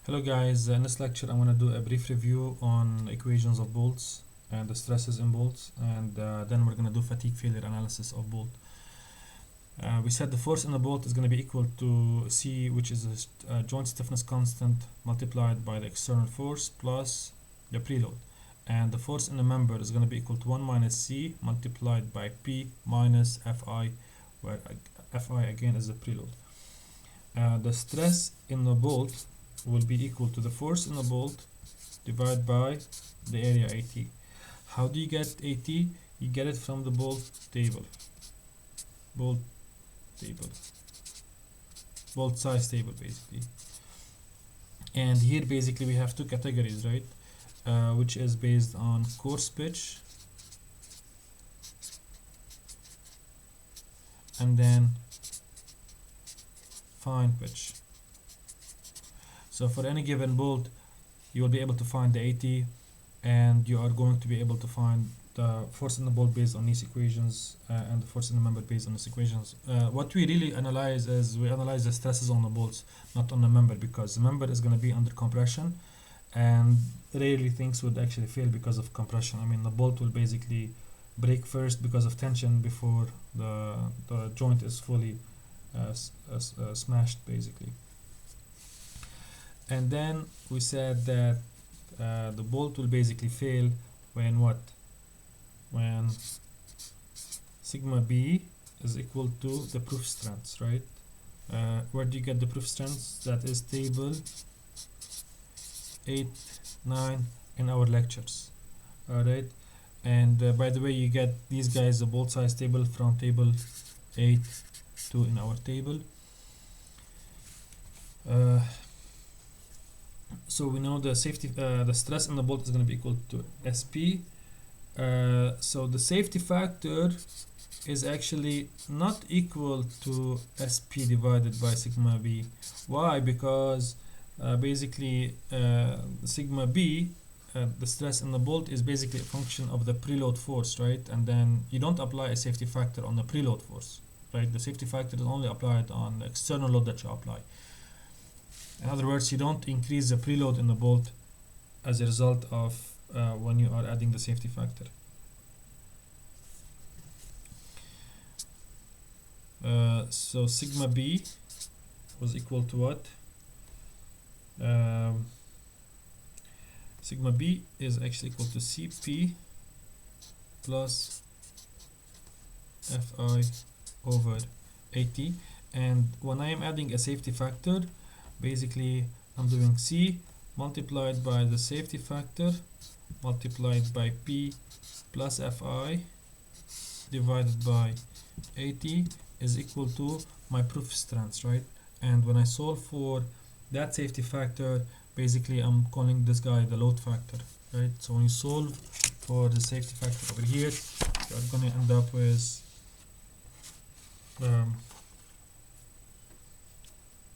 Hello guys, in this lecture I'm going to do a brief review on equations of bolts and the stresses in bolts, and then we're going to do fatigue failure analysis of bolt. We said the force in the bolt is going to be equal to C, which is a joint stiffness constant multiplied by the external force plus the preload, and the force in the member is going to be equal to 1 minus C multiplied by P minus Fi, where Fi again is the preload. The stress in the bolt will be equal to the force in the bolt divided by the area AT. How do you get AT? You get it from the bolt table, bolt size table basically. And here basically we have two categories, right? Which is based on coarse pitch and then fine pitch. So for any given bolt, you will be able to find the AT, and you are going to be able to find the force in the bolt based on these equations and the force in the member based on these equations. What we really analyze is we analyze the stresses on the bolts, not on the member, because the member is going to be under compression, and rarely things would actually fail because of compression. I mean, the bolt will basically break first because of tension before the joint is fully smashed basically. And then we said that the bolt will basically fail when what? When sigma B is equal to the proof strengths, right? Where do you get the proof strengths? That is table 8, 9 in our lectures. Alright, and by the way, you get these guys, the bolt size table, from table 8 to in our table. So we know the stress in the bolt is going to be equal to SP. So the safety factor is actually not equal to SP divided by sigma B. Why? Because basically sigma B, the stress in the bolt, is basically a function of the preload force, right? And then you don't apply a safety factor on the preload force, right? The safety factor is only applied on the external load that you apply. In other words, you don't increase the preload in the bolt as a result of when you are adding the safety factor. So sigma B was equal to what? Sigma B is actually equal to Cp plus Fi over At, and when I am adding a safety factor, basically I'm doing C multiplied by the safety factor multiplied by P plus Fi divided by At is equal to my proof strengths, right? And when I solve for that safety factor, basically I'm calling this guy the load factor, right? So when you solve for the safety factor over here, you're going to end up with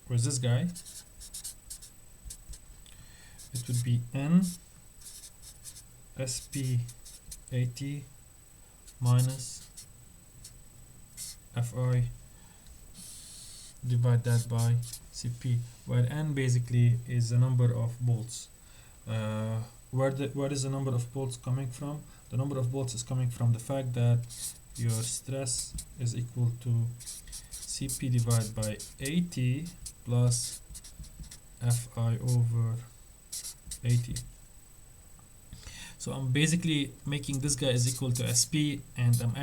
this guy. It would be N SP AT minus Fi, divide that by Cp, where N basically is the number of bolts. Where is the number of bolts coming from? The number of bolts is coming from the fact that your stress is equal to Cp divided by At plus Fi over At. So I'm basically making this guy is equal to SP, and I'm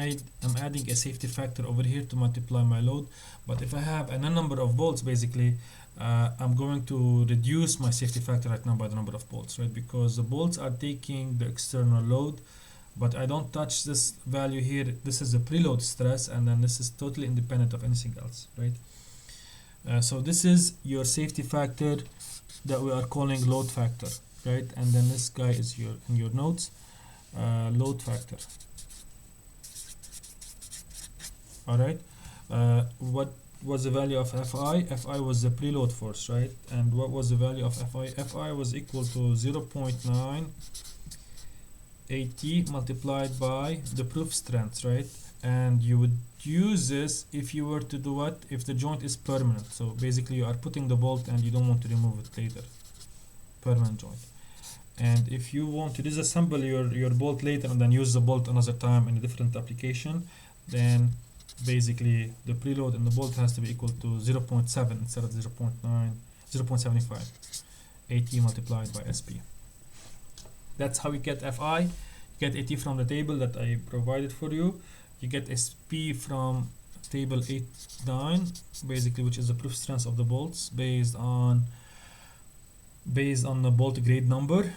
adding a safety factor over here to multiply my load. But if I have an n number of bolts, basically I'm going to reduce my safety factor right now by the number of bolts, right? Because the bolts are taking the external load, but I don't touch this value here. This is the preload stress, and then this is totally independent of anything else, right? So this is your safety factor that we are calling load factor, right? And then this guy is in your notes, load factor. All right. What was the value of Fi? Fi was the preload force, right? And what was the value of Fi? Fi was equal to 0.9 At multiplied by the proof strength, right? And you would use this if you were to do what? If the joint is permanent. So basically you are putting the bolt and you don't want to remove it later. permanent joint. And if you want to disassemble your bolt later and then use the bolt another time in a different application, then basically the preload in the bolt has to be equal to 0.7 instead of 0.9, 0.75 AT multiplied by SP. That's how you get Fi. You get AT from the table that I provided for you. You get SP from table 8.9, basically, which is the proof strength of the bolts based on the bolt grade number.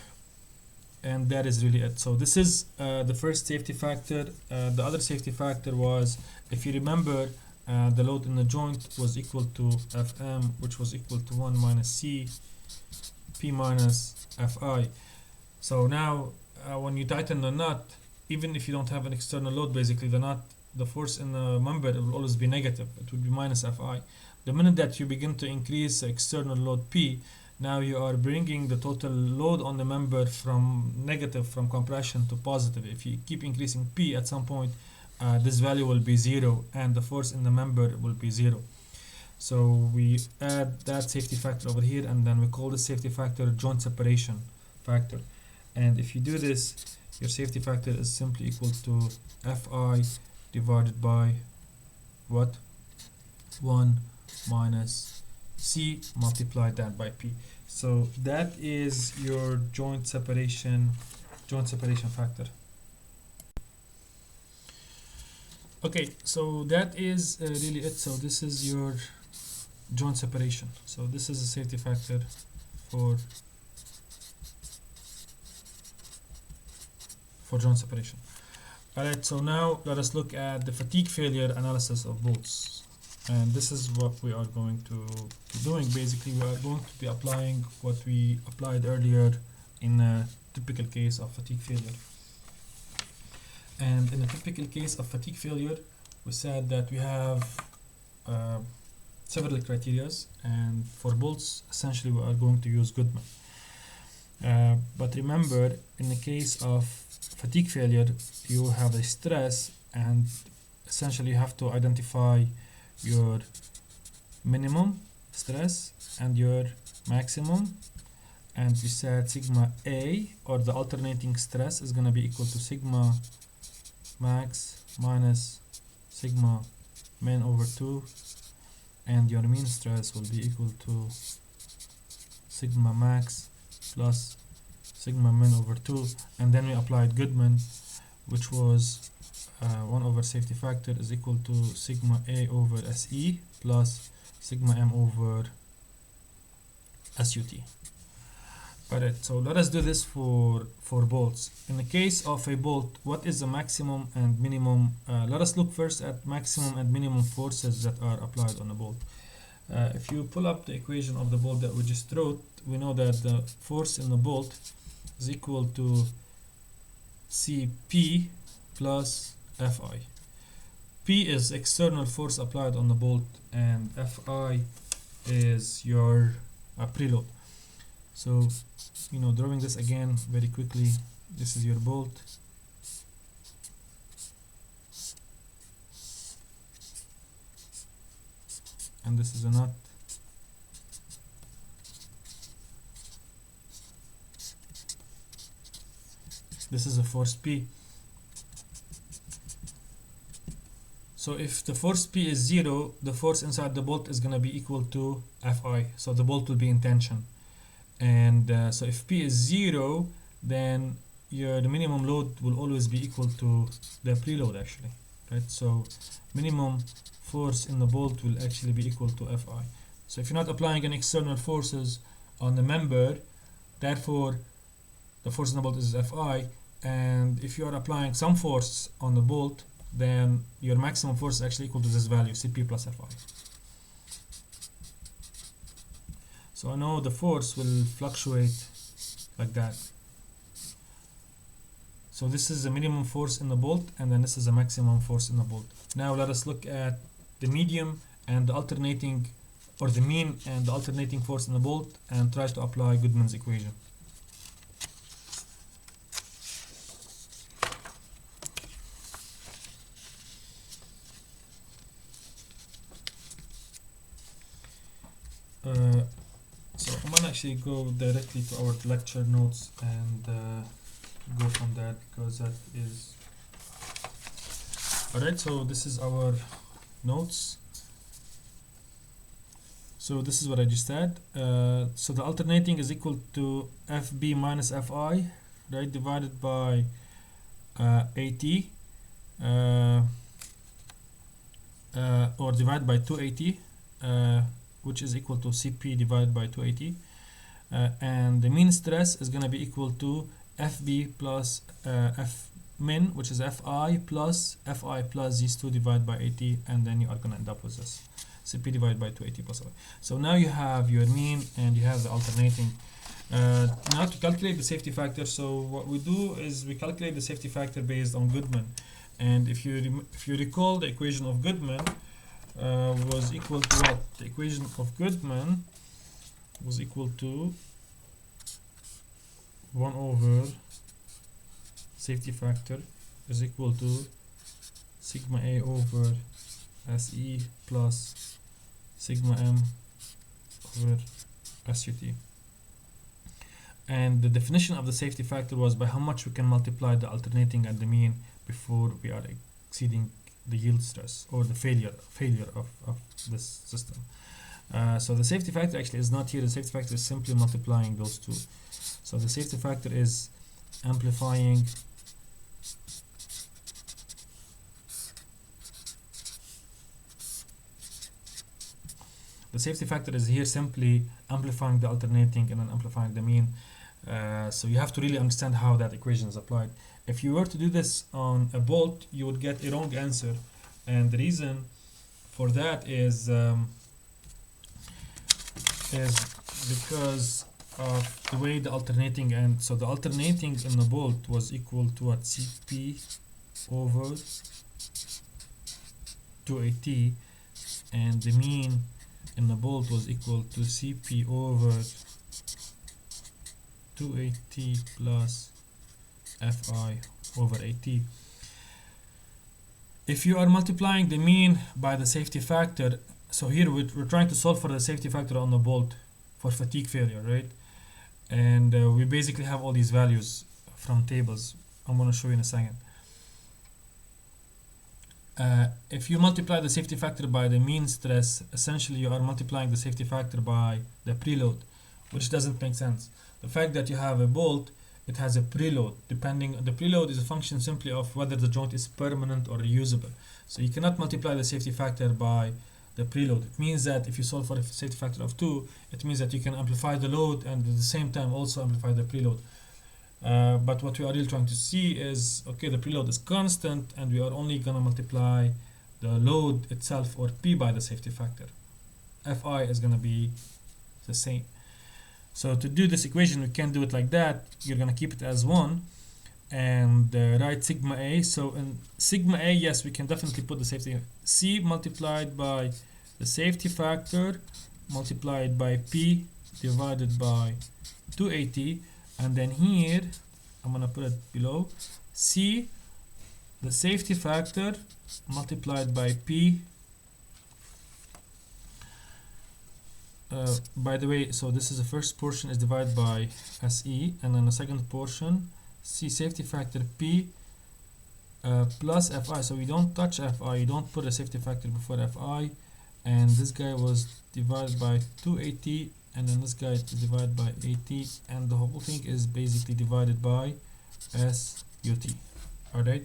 And that is really it. So this is the first safety factor. The other safety factor was, if you remember, the load in the joint was equal to Fm, which was equal to 1 minus C P minus Fi. So now when you tighten the nut, even if you don't have an external load, basically the force in the member, it will always be negative. It would be minus Fi. The minute that you begin to increase the external load P, now you are bringing the total load on the member from negative, from compression, to positive. If you keep increasing P, at some point this value will be 0 and the force in the member will be 0. So we add that safety factor over here, and then we call the safety factor joint separation factor. And if you do this, your safety factor is simply equal to Fi divided by what? 1 minus C multiplied that by P. So that is your joint separation factor. Okay, so that is really it. So this is your joint separation. So this is a safety factor for joint separation. Alright, so now let us look at the fatigue failure analysis of bolts. And this is what we are going to be doing. Basically, we are going to be applying what we applied earlier in a typical case of fatigue failure. And in a typical case of fatigue failure, we said that we have several criteria, and for bolts, essentially we are going to use Goodman. But remember, in the case of fatigue failure, you have a stress, and essentially you have to identify your minimum stress and your maximum, and we said sigma A, or the alternating stress, is going to be equal to sigma max minus sigma min over 2, and your mean stress will be equal to sigma max plus sigma min over 2. And then we applied Goodman, which was 1 over safety factor is equal to sigma A over SE plus sigma M over SUT. Alright, so let us do this for bolts. In the case of a bolt, what is the maximum and minimum? Let us look first at maximum and minimum forces that are applied on a bolt. If you pull up the equation of the bolt that we just wrote, we know that the force in the bolt is equal to Cp plus Fi. P is external force applied on the bolt, and Fi is your preload. So, drawing this again very quickly, this is your bolt. And this is a nut. This is a force P. So if the force P is 0, the force inside the bolt is going to be equal to Fi. So the bolt will be in tension. And so if P is 0, then the minimum load will always be equal to the preload, actually. Right? So minimum force in the bolt will actually be equal to Fi. So if you're not applying any external forces on the member, therefore the force in the bolt is Fi. And if you are applying some force on the bolt, then your maximum force is actually equal to this value, Cp plus Fi. So I know the force will fluctuate like that. So this is the minimum force in the bolt, and then this is the maximum force in the bolt. Now let us look at the medium and the alternating, or the mean and the alternating force in the bolt, and try to apply Goodman's equation. So I'm gonna actually go directly to our lecture notes and go from that, because that is alright. So this is our notes. So this is what I just said. So the alternating is equal to FB minus FI, right, divided by AT, or divided by 2AT, which is equal to CP divided by 2AT. And the mean stress is going to be equal to FB plus F min, which is FI plus these two divided by AT, and then you are going to end up with this CP divided by 2AT plus FI. So now you have your mean and you have the alternating. Now to calculate the safety factor, so what we do is we calculate the safety factor based on Goodman. And if you recall, the equation of Goodman was equal to what? The equation of Goodman was equal to 1 over safety factor is equal to sigma A over SE plus sigma M over SUT. And the definition of the safety factor was by how much we can multiply the alternating and the mean before we are exceeding the yield stress or the failure of this system. So the safety factor actually is not here. The safety factor is simply multiplying those two. So the safety factor is amplifying the safety factor is here simply amplifying the alternating and then amplifying the mean. So you have to really understand how that equation is applied. If you were to do this on a bolt, you would get a wrong answer, and the reason for that is because of the way the alternating, and so the alternating in the bolt was equal to what? CP over 2AT, and the mean in the bolt was equal to CP over 2AT plus FI over AT. If you are multiplying the mean by the safety factor, so here we're trying to solve for the safety factor on the bolt for fatigue failure, right? And we basically have all these values from tables. I'm going to show you in a second. If you multiply the safety factor by the mean stress, essentially you are multiplying the safety factor by the preload, which doesn't make sense. The fact that you have a bolt, it has a preload. Depending, the preload is a function simply of whether the joint is permanent or reusable. So you cannot multiply the safety factor by the preload. It means that if you solve for a safety factor of 2, it means that you can amplify the load and at the same time also amplify the preload. But what we are really trying to see is, okay, the preload is constant and we are only going to multiply the load itself, or P, by the safety factor. Fi is going to be the same. So to do this equation, we can't do it like that. You're going to keep it as 1 and write sigma A. So in sigma A, yes, we can definitely put the safety C multiplied by the safety factor multiplied by P divided by 2AT. And then here, I'm going to put it below, C, the safety factor multiplied by P. By the way, so this is the first portion is divided by SE, and then the second portion, C safety factor P plus Fi. So we don't touch Fi, you don't put a safety factor before Fi, and this guy was divided by 2AT, and then this guy is divided by AT, and the whole thing is basically divided by SUT. Alright,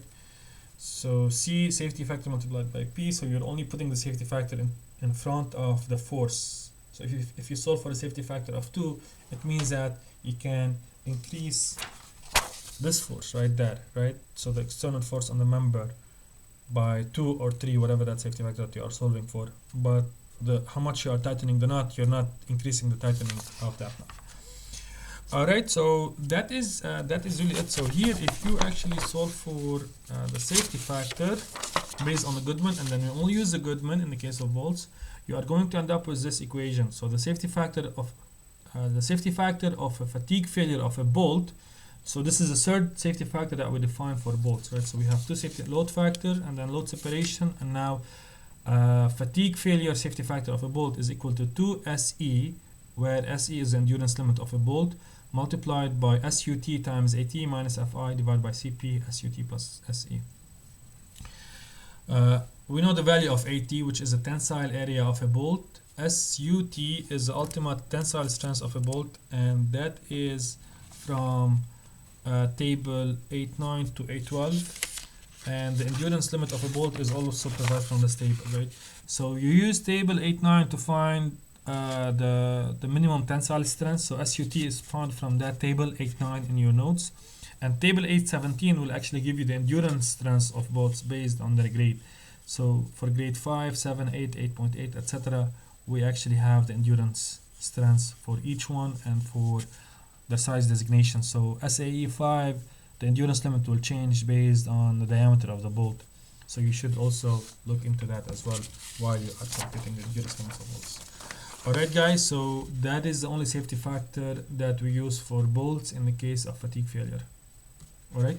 so C safety factor multiplied by P, so you're only putting the safety factor in front of the force. So if you solve for a safety factor of 2, it means that you can increase this force right there, right? So the external force on the member by 2 or 3, whatever that safety factor that you are solving for. But how much you are tightening the knot, you're not increasing the tightening of that knot. Alright, so that is really it. So here, if you actually solve for the safety factor based on the Goodman, and then you only use the Goodman in the case of bolts, you are going to end up with this equation. So the safety factor of a fatigue failure of a bolt. So this is the third safety factor that we define for bolts, right? So we have two safety load factor and then load separation, and now fatigue failure safety factor of a bolt is equal to 2 SE where SE is the endurance limit of a bolt, multiplied by SUT times AT minus FI divided by CP SUT plus SE. We know the value of AT, which is the tensile area of a bolt. SUT is the ultimate tensile strength of a bolt, and that is from table 8.9 to 8.12. And the endurance limit of a bolt is also provided from this table, right? So you use table 8.9 to find the minimum tensile strength. So SUT is found from that table 8.9 in your notes, and table 8.17 will actually give you the endurance strength of bolts based on their grade. So for grade 5, 7, 8, 8.8, etc., we actually have the endurance strengths for each one and for the size designation. So SAE 5, the endurance limit will change based on the diameter of the bolt. So you should also look into that as well while you are calculating the endurance limit of bolts. Alright guys, so that is the only safety factor that we use for bolts in the case of fatigue failure. Alright.